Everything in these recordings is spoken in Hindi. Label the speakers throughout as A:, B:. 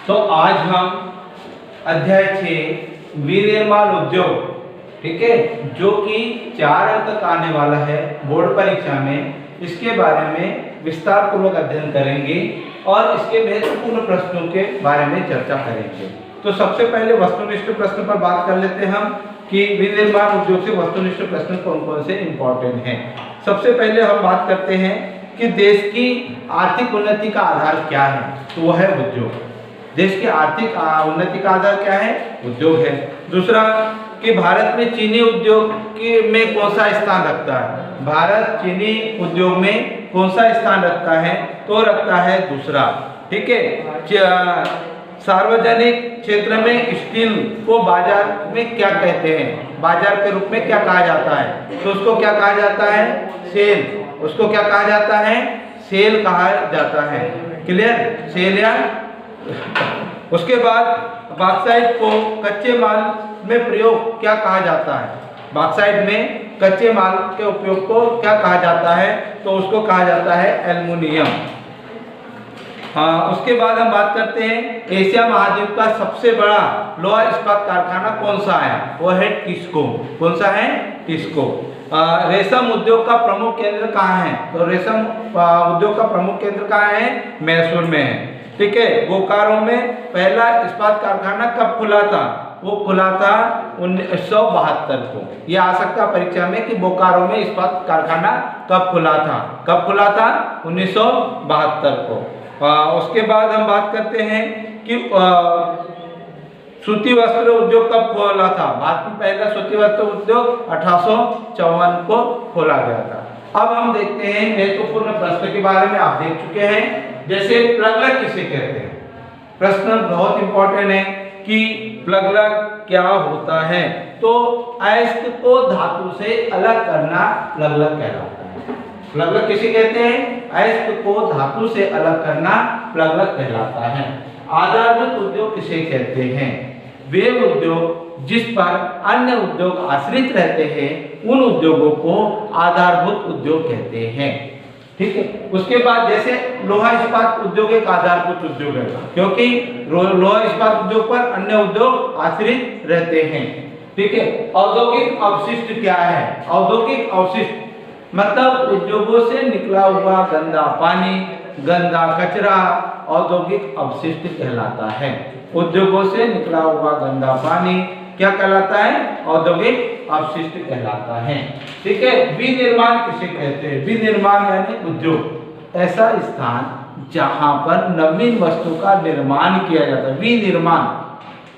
A: तो आज हम अध्याय 6 विनिर्माण उद्योग, ठीक है, जो कि 4 अंक का आने वाला है बोर्ड परीक्षा में, इसके बारे में विस्तार पूर्वक अध्ययन करेंगे और इसके महत्वपूर्ण प्रश्नों के बारे में चर्चा करेंगे। तो सबसे पहले वस्तुनिष्ठ प्रश्न पर बात कर लेते हैं हम कि विनिर्माण उद्योग से वस्तुनिष्ठ प्रश्न कौन कौन से इंपॉर्टेंट हैं। सबसे पहले हम बात करते हैं कि देश की आर्थिक उन्नति का आधार क्या है, तो वो है उद्योग। देश की आर्थिक उन्नति का आधार क्या है? उद्योग है। दूसरा कि भारत में चीनी उद्योग में कौन सा स्थान रखता है? भारत चीनी उद्योग में कौन सा स्थान रखता है? तो रखता है दूसरा, ठीक है। सार्वजनिक क्षेत्र में स्टील को बाजार में क्या कहते हैं? बाजार के रूप में क्या कहा जाता है? तो उसको क्या कहा जाता है? सेल। उसको क्या कहा जाता है? सेल कहा जाता है। क्लियर? सेल या उसके बाद बॉक्साइट को कच्चे माल में प्रयोग क्या कहा जाता है? बॉक्साइट में कच्चे माल के उपयोग को क्या कहा जाता है? तो उसको कहा जाता है एल्युमिनियम। उसके बाद हम बात करते हैं एशिया महाद्वीप का सबसे बड़ा लोहा इस्पात कारखाना कौन सा है? वो है टिस्को। कौन सा है? टिस्को। रेशम उद्योग का प्रमुख केंद्र कहाँ है? तो रेशम उद्योग का प्रमुख केंद्र कहाँ है? मैसूर में है, ठीक है। बोकारो में पहला इस्पात कारखाना कब खुला था? वो खुला था 1972 को। यह आ सकता परीक्षा में कि बोकारो में इस्पात कारखाना कब खुला था? कब खुला था? 1972 को। उसके बाद हम बात करते हैं कि सूती वस्त्र उद्योग कब खोला था? भारत में पहला सूती वस्त्र उद्योग 1854 को खोला गया था। अब हम देखते हैं महत्वपूर्ण प्रश्न के बारे में। आप देख चुके हैं, जैसे प्लग लग किसे कहते हैं? प्रश्न बहुत इंपॉर्टेंट है कि प्लग लग क्या होता है? तो अयस्क को धातु से अलग करना प्लग लग कहलाता है। प्लग लग किसे कहते हैं? अयस्क को धातु से अलग करना प्लग लग कहलाता है। आधारभूत उद्योग किसे कहते हैं? वे उद्योग जिस पर अन्य उद्योग आश्रित रहते हैं, उन उद्योगों को आधारभूत उद्योग कहते हैं, ठीक है। उसके बाद जैसे लोहा इस्पात उद्योग एक आधारभूत उद्योग है, क्योंकि लोहा इस्पात उद्योग पर अन्य उद्योग आश्रित रहते हैं, ठीक है। औद्योगिक अवशिष्ट क्या है? औद्योगिक अवशिष्ट मतलब उद्योगों से निकला हुआ गंदा पानी, गंदा कचरा औद्योगिक अवशिष्ट कहलाता है। उद्योगों से निकला हुआ गंदा पानी क्या कहलाता है? औद्योगिक अवशिष्ट कहलाता है, ठीक है। विनिर्माण किसे कहते हैं? विनिर्माण यानी उद्योग, ऐसा स्थान जहां पर नवीन वस्तु का निर्माण किया जाता है। विनिर्माण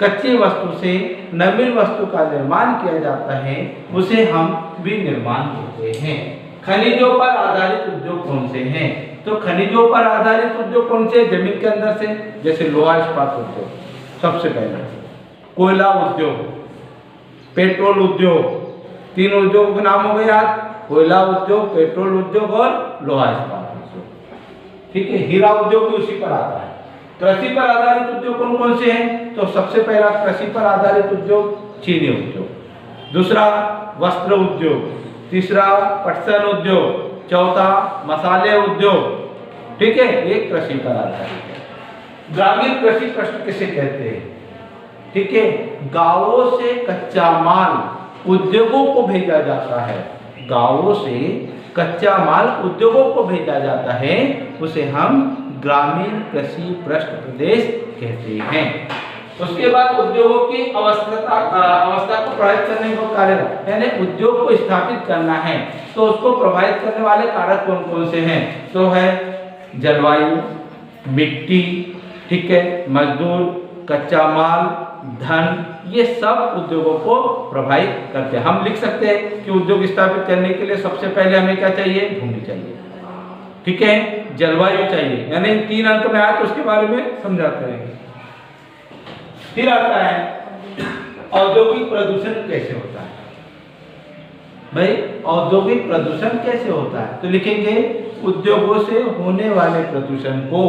A: कच्ची वस्तु से नवीन वस्तु का निर्माण किया जाता है, उसे हम विनिर्माण कहते हैं। खनिजों पर आधारित उद्योग कौन से हैं? तो खनिजों पर आधारित उद्योग कौन से? जमीन के अंदर से, जैसे लोहा इस्पात उद्योग सबसे पहला, कोयला उद्योग, पेट्रोल उद्योग, तीन उद्योगों के नाम हो गए आज, कोयला उद्योग, पेट्रोल उद्योग और लोहा इस्पात उद्योग, ठीक है। हीरा उद्योग भी उसी पर आता है। कृषि पर आधारित उद्योग कौन कौन से हैं? तो सबसे पहला कृषि पर आधारित उद्योग चीनी उद्योग, दूसरा वस्त्र उद्योग, तीसरा पटसन उद्योग, चौथा मसाले उद्योग, ठीक है। ये कृषि पर आधारित है। ग्रामीण कृषि प्रश्न किसे कहते हैं? ठीक है, गांवों से कच्चा माल उद्योगों को भेजा जाता है। गांवों से कच्चा माल उद्योगों को भेजा जाता है, उसे हम ग्रामीण कृषि पृष्ठ प्रदेश कहते हैं। उसके बाद उद्योगों की अवस्था को प्रभावित करने का कारक, यानी उद्योग को स्थापित करना है तो उसको प्रभावित करने वाले कारक कौन कौन से हैं? तो है जलवायु, मिट्टी, ठीक है, मजदूर, कच्चा माल, धन, ये सब उद्योगों को प्रभावित करते हैं। हम लिख सकते हैं कि उद्योग स्थापित करने के लिए सबसे पहले हमें क्या चाहिए? भूमि चाहिए, ठीक है, जलवायु चाहिए, यानी 3 अंक में आए तो उसके बारे में समझाते हैं। फिर आता है औद्योगिक प्रदूषण कैसे होता है? भाई औद्योगिक प्रदूषण कैसे होता है? तो लिखेंगे उद्योगों से होने वाले प्रदूषण को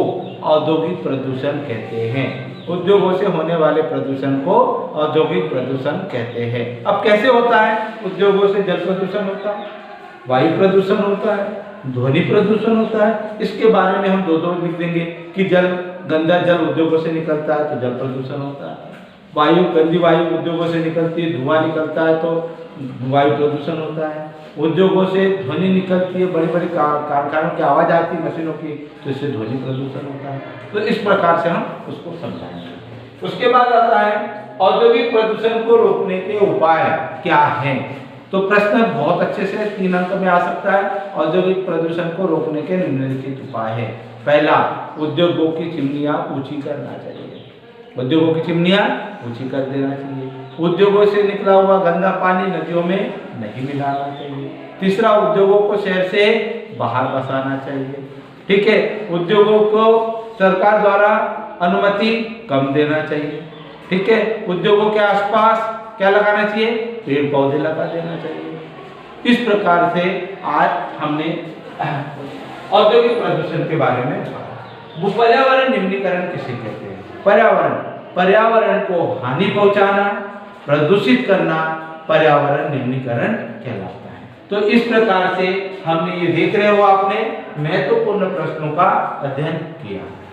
A: औद्योगिक प्रदूषण कहते हैं। उद्योगों से होने वाले प्रदूषण को औद्योगिक प्रदूषण कहते हैं। अब कैसे होता है? उद्योगों से जल प्रदूषण होता है, वायु प्रदूषण होता है, ध्वनि प्रदूषण होता है। इसके बारे में हम दो लिख देंगे कि गंदा जल उद्योगों से निकलता है तो जल प्रदूषण होता है, गंदी वायु उद्योगों से निकलती है, धुआं निकलता है तो वायु प्रदूषण होता है। उद्योगों से ध्वनि निकलती है, बड़ी बड़ी कारखानों की आवाज़ आती है मशीनों की, तो इससे ध्वनि प्रदूषण होता है। तो इस प्रकार से हम उसको समझाएंगे। उसके बाद आता है औद्योगिक प्रदूषण को रोकने के उपाय क्या हैं। तो प्रश्न बहुत अच्छे से 3 अंक में आ सकता है। औद्योगिक प्रदूषण को रोकने के निम्नलिखित उपाय है। पहला, उद्योगों की चिमनियां ऊंची करना चाहिए। उद्योगों की चिमनियां ऊंची कर देना चाहिए। उद्योगों से निकला हुआ गंदा पानी नदियों में नहीं मिलाना चाहिए। तीसरा, उद्योगों को शहर से बाहर बसाना चाहिए। ठीक है, उद्योगों को सरकार द्वारा अनुमति कम देना चाहिए। ठीक है, उद्योगों के आसपास क्या लगाना चाहिए, पेड़ पौधे लगा देना चाहिए। इस प्रकार से आज हमने औद्योगिक प्रदूषण के बारे में पढ़ा। पर्यावरण निम्नीकरण किसे कहते हैं? पर्यावरण को हानि पहुंचाना, प्रदूषित करना पर्यावरण निम्नीकरण कहलाता है। तो इस प्रकार से हमने ये देख रहे हो आपने महत्वपूर्ण प्रश्नों का अध्ययन किया।